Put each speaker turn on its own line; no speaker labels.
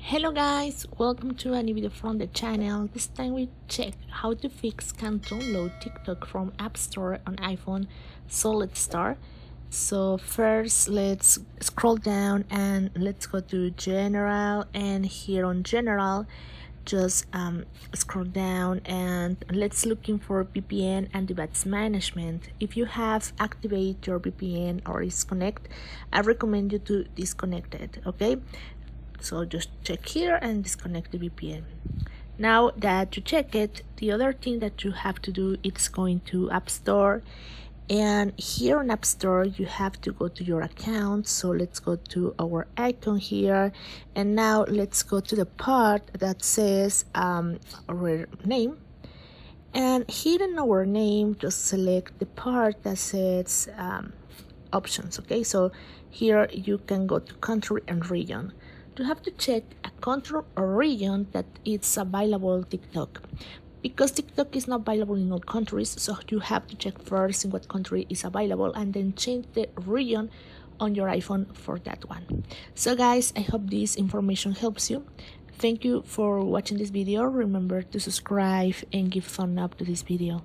Hello guys, welcome to a new video from the channel. This time we check how to fix can't download TikTok from App Store on iPhone. So let's start. So first let's scroll down and let's go to general, and here on general just scroll down and let's looking for VPN and device management. If you have activate your VPN or disconnect, I recommend you to disconnect it. Okay, so just check here and disconnect the VPN. Now that you check it, the other thing that you have to do is going to App Store, and here on App Store you have to go to your account. So let's go to our icon here, and now let's go to the part that says our name, and here in our name just select the part that says options. Okay, so here you can go to country and region. You have to check a country or region that it's available TikTok, because TikTok is not available in all countries, so you have to check first in what country is available and then change the region on your iPhone for that one. So guys, I hope this information helps you. Thank you for watching this video. Remember to subscribe and give thumbs up to this video.